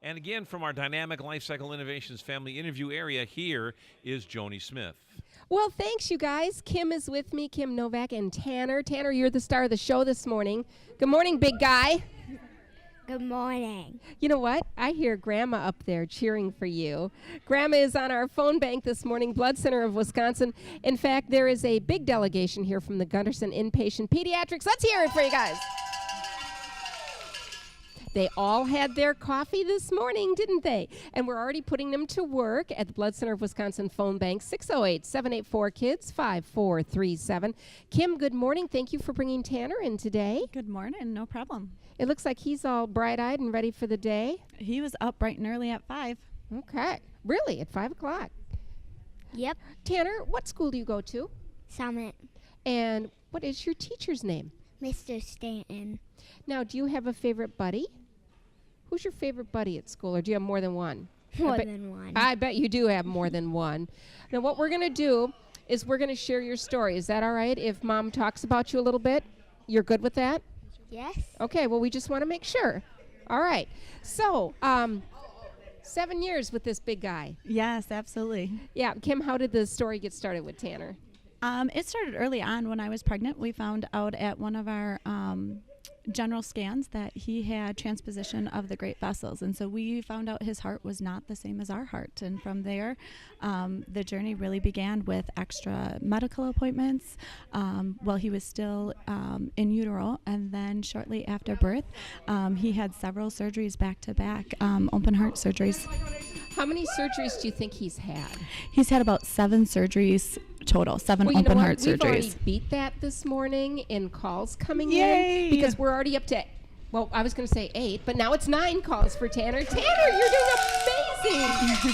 And again, from our Dynamic Lifecycle Innovations family interview area, here is Joni Smith. Well, thanks, you guys. Kim is with me, Kim Novak, and Tanner. Tanner, you're the star of the show this morning. Good morning, big guy. Good morning. You know what? I hear Grandma up there cheering for you. Grandma is on our phone bank this morning, Blood Center of Wisconsin. In fact, there is a big delegation here from the Gunderson Inpatient Pediatrics. Let's hear it for you guys. They all had their coffee this morning, didn't they? And we're already putting them to work at the Blood Center of Wisconsin phone bank, 608-784-KIDS, 5437. Kim, good morning. Thank you for bringing Tanner in today. Good morning. No problem. It looks like he's all bright-eyed and ready for the day. He was up bright and early at 5. Okay. Really? At 5 o'clock? Yep. Tanner, what school do you go to? Summit. And what is your teacher's name? Mr. Stanton. Now, do you have a favorite buddy? Who's your favorite buddy at school, or do you have more than one? More than one. I bet you do have more than one. Now, what we're going to do is we're going to share your story. Is that all right if Mom talks about you a little bit? You're good with that? Yes. Okay, well, we just want to make sure. All right. So, 7 years with this big guy. Yes, absolutely. Yeah. Kim, how did the story get started with Tanner? It started early on when I was pregnant. We found out at one of our general scans that he had transposition of the great vessels. And so we found out his heart was not the same as our heart. And from there, the journey really began with extra medical appointments while he was still in utero. And then shortly after birth, he had several surgeries back to back, open heart surgeries. How many surgeries do you think he's had? He's had about 7 surgeries total, 7 well, open heart We've surgeries. already beat that this morning in calls coming Yay! in because we're already up to, well, I was going to say 8, but now it's 9 calls for Tanner. Tanner, you're doing amazing.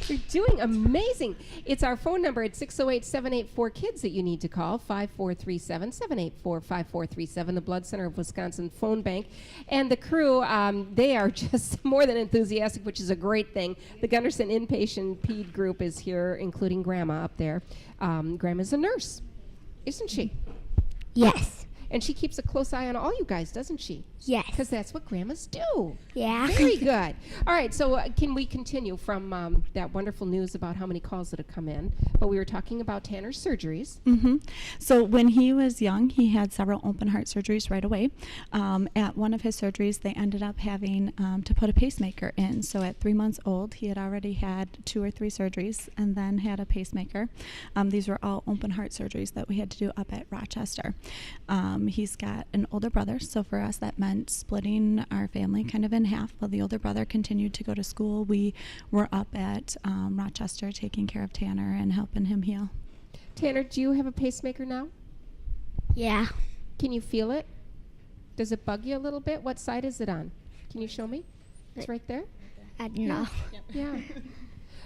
You're doing amazing. It's our phone number at 608-784-KIDS that you need to call, 5437-784-5437, the Blood Center of Wisconsin phone bank. And the crew, they are just more than enthusiastic, which is a great thing. The Gunderson Inpatient Ped group is here, including Grandma up there. Grandma's a nurse, isn't she? Yes. And she keeps a close eye on all you guys, doesn't she? Yes. Because that's what grandmas do. Yeah. Very good. All right, so can we continue from that wonderful news about how many calls that have come in? But we were talking about Tanner's surgeries. Mm-hmm. So when he was young, he had several open heart surgeries right away. At one of his surgeries, they ended up having to put a pacemaker in. So at 3 months old, he had already had 2 or 3 surgeries and then had a pacemaker. These were all open heart surgeries that we had to do up at Rochester. He's got an older brother, so for us that meant splitting our family kind of in half. While the older brother continued to go to school, we were up at Rochester taking care of Tanner and helping him heal. Tanner, do you have a pacemaker now? Yeah. Can you feel it? Does it bug you a little bit? What side is it on? Can you show me? It's right there? I don't know. Yeah.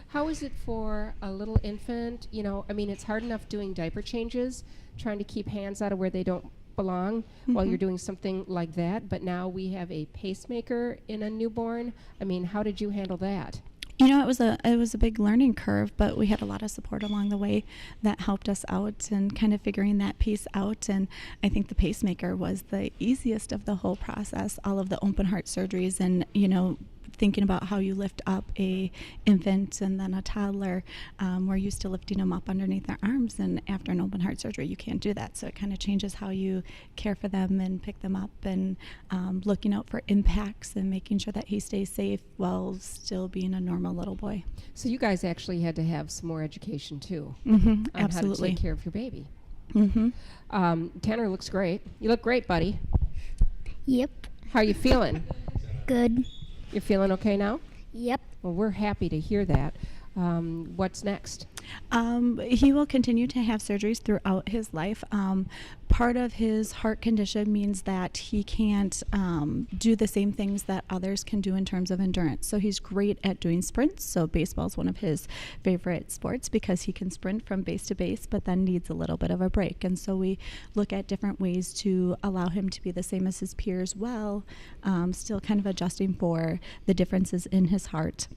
How is it for a little infant? You know, I mean, it's hard enough doing diaper changes, trying to keep hands out of where they don't belong while you're doing something like that. But now we have a pacemaker in a newborn. I mean, how did you handle that? You know, it was a big learning curve, but we had a lot of support along the way that helped us out and kind of figuring that piece out. And I think the pacemaker was the easiest of the whole process, all of the open heart surgeries and, you know, thinking about how you lift up a infant and then a toddler. We're used to lifting them up underneath their arms, and after an open heart surgery you can't do that, so it kind of changes how you care for them and pick them up and looking out for impacts and making sure that he stays safe while still being a normal little boy. So you guys actually had to have some more education too Mm-hmm, on absolutely. how to take care of your baby. Mm-hmm. Tanner looks great. You look great, buddy. Yep. How are you feeling? Good. You're feeling okay now? Yep. Well, we're happy to hear that. What's next? He will continue to have surgeries throughout his life. Part of his heart condition means that he can't do the same things that others can do in terms of endurance. So he's great at doing sprints. So baseball is one of his favorite sports because he can sprint from base to base, but then needs a little bit of a break. And so we look at different ways to allow him to be the same as his peers while still kind of adjusting for the differences in his heart.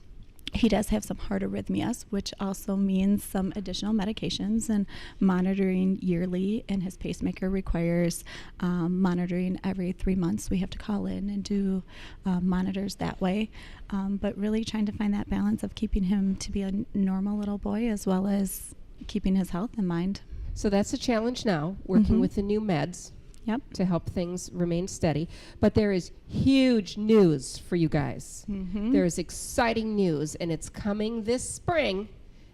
He does have some heart arrhythmias, which also means some additional medications and monitoring yearly, and his pacemaker requires monitoring every 3 months. We have to call in and do monitors that way, but really trying to find that balance of keeping him to be a normal little boy as well as keeping his health in mind. So that's a challenge now, working Mhm. with the new meds Yep. to help things remain steady. But there is huge news for you guys. Mhm. There is exciting news, and it's coming this spring.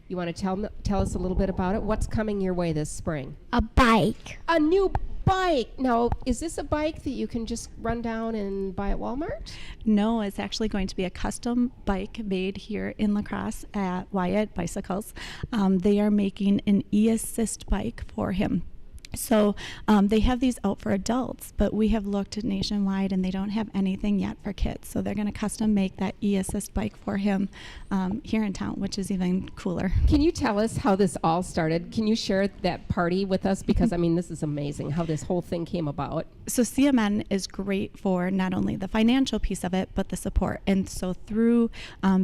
You want to tell us a little bit about it? What's coming your way this spring? A bike. A new bike. Now, is this a bike that you can just run down and buy at Walmart? No, it's actually going to be a custom bike made here in La Crosse at Wyatt Bicycles. They are making an e-assist bike for him. So they have these out for adults, but we have looked nationwide and they don't have anything yet for kids. So they're going to custom make that e-assist bike for him here in town, which is even cooler. Can you tell us how this all started? Can you share that party with us? Because, I mean, this is amazing how this whole thing came about. So CMN is great for not only the financial piece of it, but the support. And so through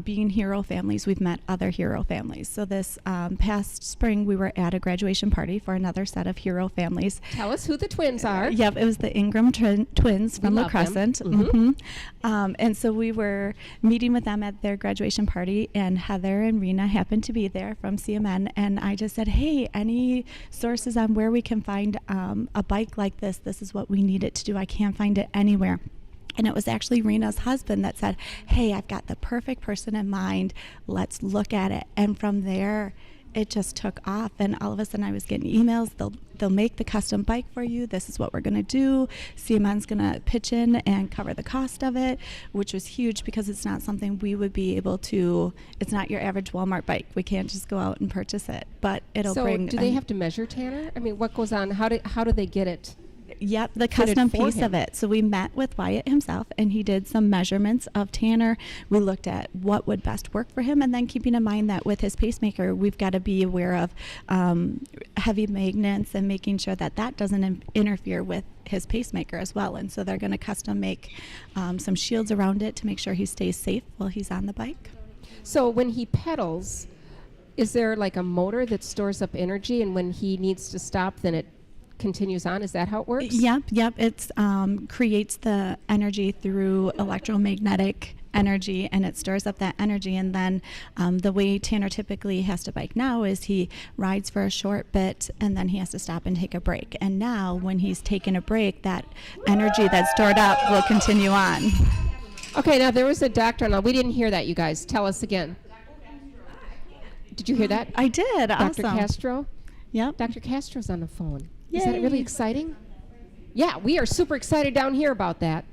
being hero families, we've met other hero families. So this past spring, we were at a graduation party for another set of hero families. Tell us who the twins are. Yep, it was the Ingram twins from La love them. Crescent. Mhm. And so we were meeting with them at their graduation party, and Heather and Rena happened to be there from CMN. And I just said, hey, any sources on where we can find a bike like this? This is what we need it to do. I can't find it anywhere. And it was actually Rena's husband that said, hey, I've got the perfect person in mind. Let's look at it. And from there, it just took off, and all of a sudden I was getting emails. They'll make the custom bike for you. This is what we're going to do. CMN's going to pitch in and cover the cost of it, which was huge because it's not something we would be able to. It's not your average Walmart bike. We can't just go out and purchase it, but it'll bring. So do they have to measure Tanner? I mean, what goes on? How do they get it? Yep, the fitted custom for piece him? of it. So we met with Wyatt himself, and he did some measurements of Tanner. We looked at what would best work for him, and then keeping in mind that with his pacemaker, we've got to be aware of heavy magnets and making sure that that doesn't interfere with his pacemaker as well. And so they're going to custom make some shields around it to make sure he stays safe while he's on the bike. So when he pedals, is there like a motor that stores up energy, and when he needs to stop, then it continues on? Is that how it works? Yep. It's creates the energy through electromagnetic energy, and it stores up that energy. And then the way Tanner typically has to bike now is he rides for a short bit, and then he has to stop and take a break. And now when he's taking a break, that energy that's stored up will continue on. Okay, now there was a doctor. Now, we didn't hear that, you guys. Tell us again. Did you hear that? I did. Dr. Awesome. Castro? Yep. Dr. Castro's on the phone. Is that Yay. really exciting? Yeah, we are super excited down here about that.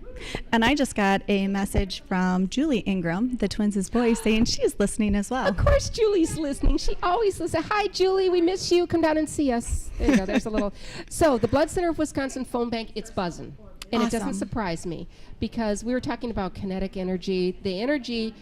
And I just got a message from Julie Ingram, the twins' voice, saying she's listening as well. Of course, Julie's listening. She always listens. Hi, Julie. We miss you. Come down and see us. There you go. There's a little. So the Blood Center of Wisconsin phone bank, it's buzzing. And it doesn't Awesome. surprise me because we were talking about kinetic energy. The energy,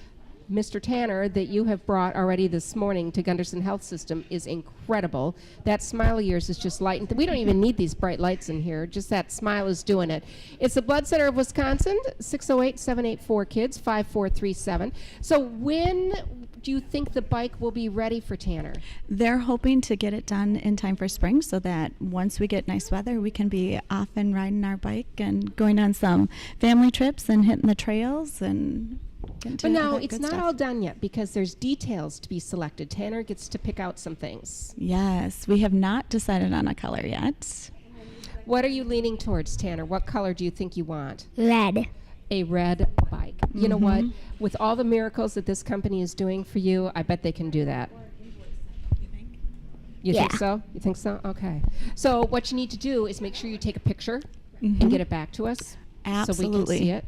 Mr. Tanner, that you have brought already this morning to Gunderson Health System is incredible. That smile of yours is just light. We don't even need these bright lights in here. Just that smile is doing it. It's the Blood Center of Wisconsin, 608-784-KIDS, 5437. So when do you think the bike will be ready for Tanner? They're hoping to get it done in time for spring so that once we get nice weather, we can be off and riding our bike and going on some family trips and hitting the trails and getting to But now, all that it's good not stuff. all done yet because there's details to be selected. Tanner gets to pick out some things. Yes, we have not decided on a color yet. What are you leaning towards, Tanner? What color do you think you want? Red. A red bike. You know what? Mhm. With all the miracles that this company is doing for you, I bet they can do that. You think Yeah. so? You think so? Okay. So what you need to do is make sure you take a picture Mhm. and get it back to us so we Absolutely. can see it.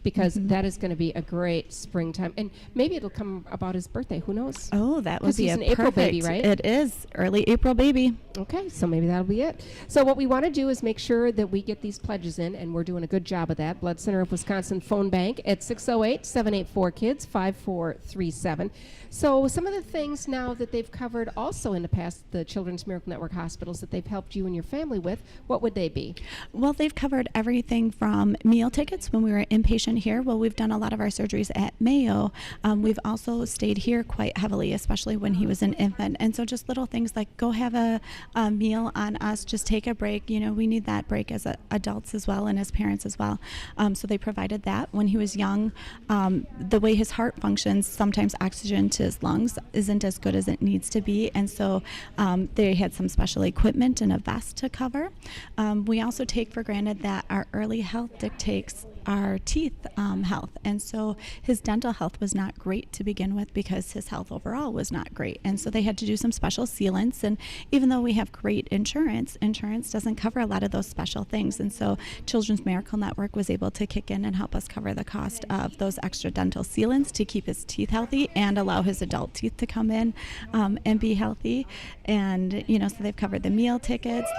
Because Mhm. that is going to be a great springtime. And maybe it'll come about his birthday. Who knows? Oh, that would 'Cause be he's a an April baby, perfect- right? It is early April baby. Okay, so maybe that'll be it. So what we want to do is make sure that we get these pledges in, and we're doing a good job of that. Blood Center of Wisconsin phone bank at 608-784-KIDS, 5437. So some of the things now that they've covered also in the past, the Children's Miracle Network hospitals that they've helped you and your family with, what would they be? Well, they've covered everything from meal tickets when we were inpatient patient here. Well, we've done a lot of our surgeries at Mayo. We've also stayed here quite heavily, especially when he was an infant. And so just little things like go have a meal on us, just take a break. You know, we need that break as adults as well and as parents as well. So they provided that. When he was young, the way his heart functions, sometimes oxygen to his lungs isn't as good as it needs to be. And so they had some special equipment and a vest to cover. We also take for granted that our early health dictates our teeth health. And so his dental health was not great to begin with because his health overall was not great. And so they had to do some special sealants. And even though we have great insurance doesn't cover a lot of those special things. And so Children's Miracle Network was able to kick in and help us cover the cost of those extra dental sealants to keep his teeth healthy and allow his adult teeth to come in and be healthy. And, you know, so they've covered the meal tickets.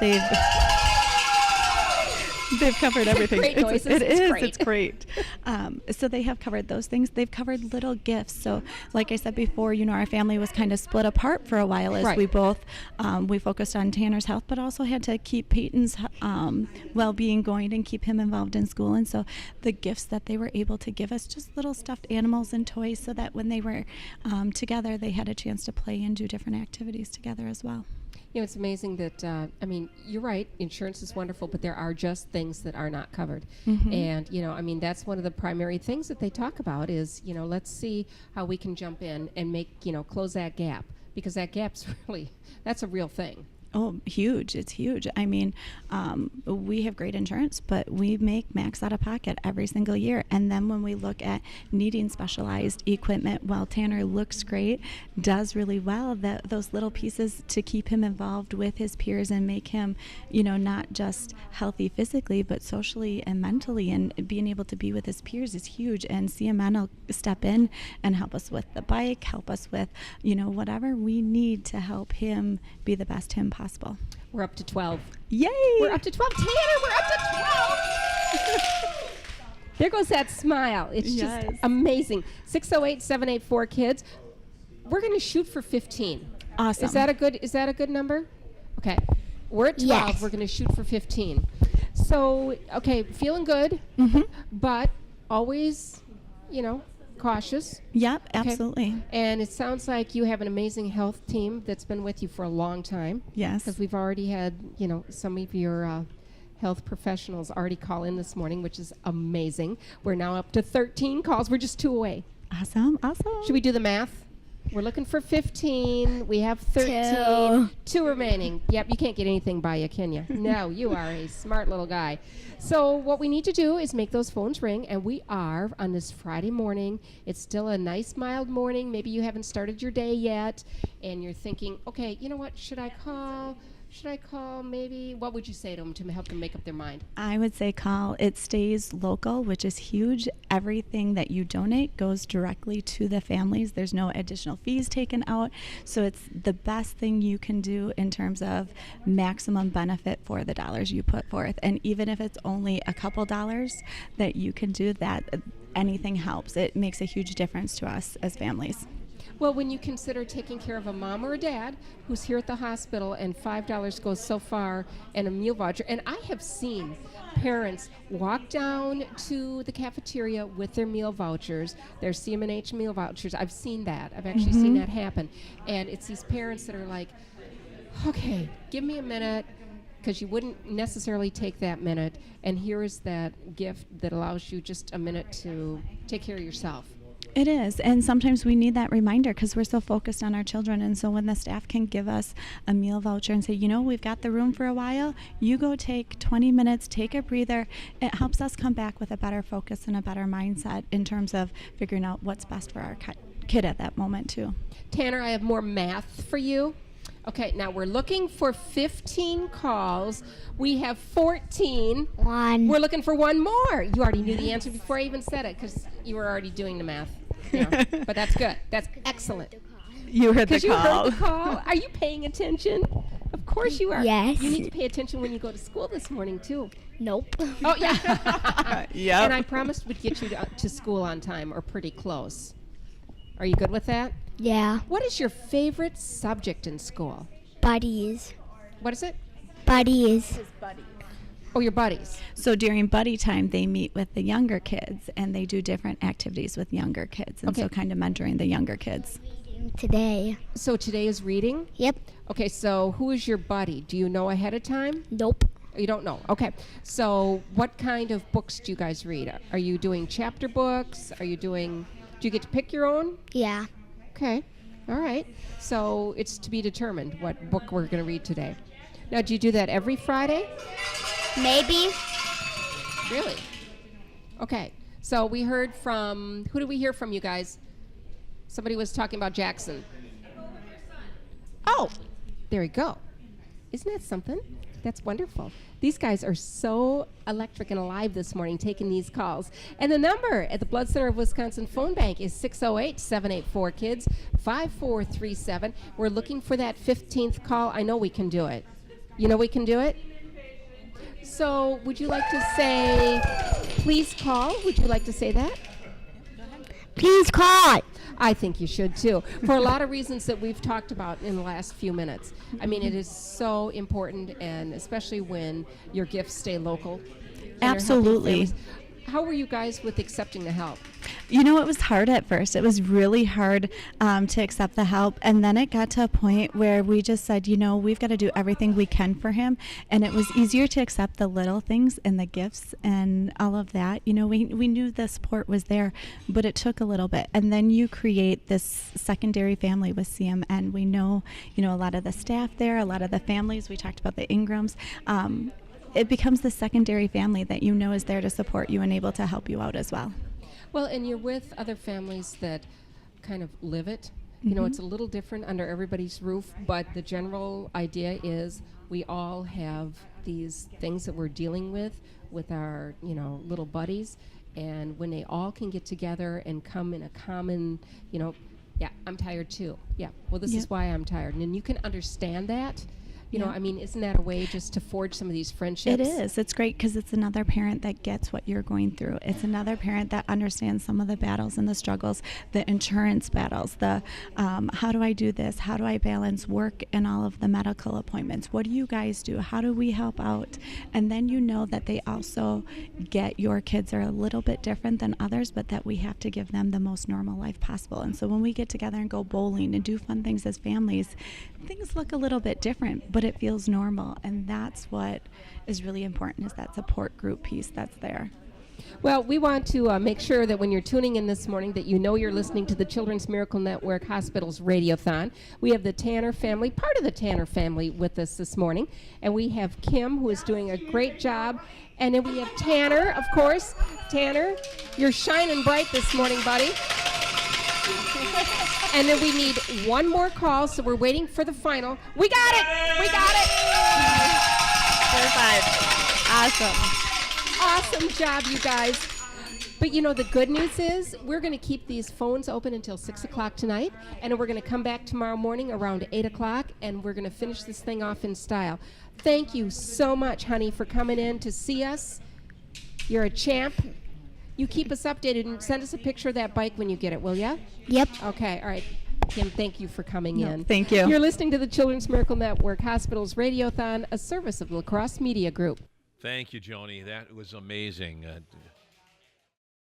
They've covered everything. Great noises. It's great. So they have covered those things. They've covered little gifts. So like I said before, you know, our family was kind of split apart for a while as we both, we focused on Tanner's health, but also had to keep Peyton's well-being going and keep him involved in school. And so the gifts that they were able to give us, just little stuffed animals and toys, so that when they were together, they had a chance to play and do different activities together as well. You know, it's amazing that, I mean, you're right, insurance is wonderful, but there are just things that are not covered. And, you know, I mean, that's one of the primary things that they talk about is, you know, let's see how we can jump in and make, you know, close that gap, because that gap's really, that's a real thing. Oh, huge. It's huge. I mean, we have great insurance, but we make max out of pocket every single year. And then when we look at needing specialized equipment, while Tanner looks great, does really well, those little pieces to keep him involved with his peers and make him, you know, not just healthy physically, but socially and mentally, and being able to be with his peers is huge. And CMN will step in and help us with the bike, help us with, you know, whatever we need to help him be the best him possible. We're up to 12. Yay! We're up to 12. Tanner, we're up to 12! There goes that smile. It's just amazing. 608-784-KIDS. We're going to shoot for 15. Awesome. Is that a good number? Okay. We're at 12. Yes. We're going to shoot for 15. So, okay, feeling good, but always, you know, cautious. Yep, Okay. absolutely. And it sounds like you have an amazing health team that's been with you for a long time. Yes. Because we've already had, you know, some of your health professionals already call in this morning, which is amazing. We're now up to 13 calls. We're just 2 away. Awesome. Should we do the math? We're looking for 15. We have 13. 2 remaining. Yep, you can't get anything by you, can you? No, you are a smart little guy. So what we need to do is make those phones ring, and we are on this Friday morning. It's still a nice, mild morning. Maybe you haven't started your day yet, and you're thinking, okay, you know what, should I call? Maybe? What would you say to them to help them make up their mind? I would say call. It stays local, which is huge. Everything that you donate goes directly to the families. There's no additional fees taken out. So it's the best thing you can do in terms of maximum benefit for the dollars you put forth. And even if it's only a couple dollars that you can do that, anything helps. It makes a huge difference to us as families. Well, when you consider taking care of a mom or a dad who's here at the hospital and $5 goes so far and a meal voucher, and I have seen parents walk down to the cafeteria with their meal vouchers, their CM&H meal vouchers. I've seen that. I've actually seen that happen. And it's these parents that are like, okay, give me a minute, because you wouldn't necessarily take that minute, and here is that gift that allows you just a minute to take care of yourself. It is, and sometimes we need that reminder because we're so focused on our children. And so when the staff can give us a meal voucher and say, you know, we've got the room for a while, you go take 20 minutes, take a breather, it helps us come back with a better focus and a better mindset in terms of figuring out what's best for our kid at that moment too. Tanner, I have more math for you. Okay, now we're looking for 15 calls. We have 14. One. We're looking for one more. You already knew the answer before I even said it because you were already doing the math. Yeah. But that's good. That's excellent. You heard the Because you call. heard the call. Are you paying attention? Of course you are. Yes. You need to pay attention when you go to school this morning, too. Nope. Oh, yeah. Yep. And I promised we'd get you to school on time or pretty close. Are you good with that? Yeah. What is your favorite subject in school? Buddies. What is it? Buddies. Oh, your buddies. So during buddy time, they meet with the younger kids and they do different activities with younger kids. And so Okay. kind of mentoring the younger kids. Today. So today is reading? Yep. Okay, so who is your buddy? Do you know ahead of time? Nope. You don't know. Okay. So what kind of books do you guys read? Are you doing chapter books? Do you get to pick your own? Yeah. Okay. All right. So it's to be determined what book we're going to read today. Now, do you do that every Friday? Maybe. Really? Okay. So we heard from, who did we hear from, you guys? Somebody was talking about Jackson. Oh, there we go. Isn't that something? That's wonderful. These guys are so electric and alive this morning taking these calls. And the number at the Blood Center of Wisconsin phone bank is 608-784-KIDS, 5437. We're looking for that 15th call. I know we can do it. You know we can do it? So would you like to say, please call? Would you like to say that? Please call. I think you should too, for a lot of reasons that we've talked about in the last few minutes. I mean, it is so important, and especially when your gifts stay local. and you're helping Absolutely. families. How were you guys with accepting the help? You know, it was hard at first. It was really hard to accept the help. And then it got to a point where we just said, you know, we've got to do everything we can for him. And it was easier to accept the little things and the gifts and all of that. You know, we knew the support was there, but it took a little bit. And then you create this secondary family with CMN. We know, you know, a lot of the staff there, a lot of the families. We talked about the Ingrams. It becomes the secondary family that you know is there to support you and able to help you out as well. Well, and you're with other families that kind of live it. You know, it's a little different under everybody's roof, but the general idea is we all have these things that we're dealing with our, you know, little buddies. And when they all can get together and come in a common, you know, yeah, I'm tired too. Yeah, well, this is Yep. why I'm tired. And you can understand that. You know, Yeah. I mean, isn't that a way just to forge some of these friendships? It is. It's great because it's another parent that gets what you're going through. It's another parent that understands some of the battles and the struggles, the insurance battles, the how do I do this? How do I balance work and all of the medical appointments? What do you guys do? How do we help out? And then you know that they also get your kids are a little bit different than others, but that we have to give them the most normal life possible. And so when we get together and go bowling and do fun things as families, things look a little bit different, but it feels normal. And that's what is really important, is that support group piece that's there. Well, we want to make sure that when you're tuning in this morning that you know you're listening to the Children's Miracle Network Hospital's Radiothon. We have the Tanner family, part of the Tanner family, with us this morning. And we have Kim, who is doing a great job. And then we have Tanner, of course. Tanner, you're shining bright this morning, buddy. And then we need one more call, so we're waiting for the final. We got it! We got it! 4-5. Awesome. Awesome job, you guys. But you know, the good news is we're going to keep these phones open until 6 o'clock tonight, and then we're going to come back tomorrow morning around 8 o'clock, and we're going to finish this thing off in style. Thank you so much, honey, for coming in to see us. You're a champ. You keep us updated and send us a picture of that bike when you get it, will ya? Yep. Okay, all right. Kim, thank you for coming No, in. thank you. You're listening to the Children's Miracle Network Hospital's Radiothon, a service of La Crosse Media Group. Thank you, Joni. That was amazing.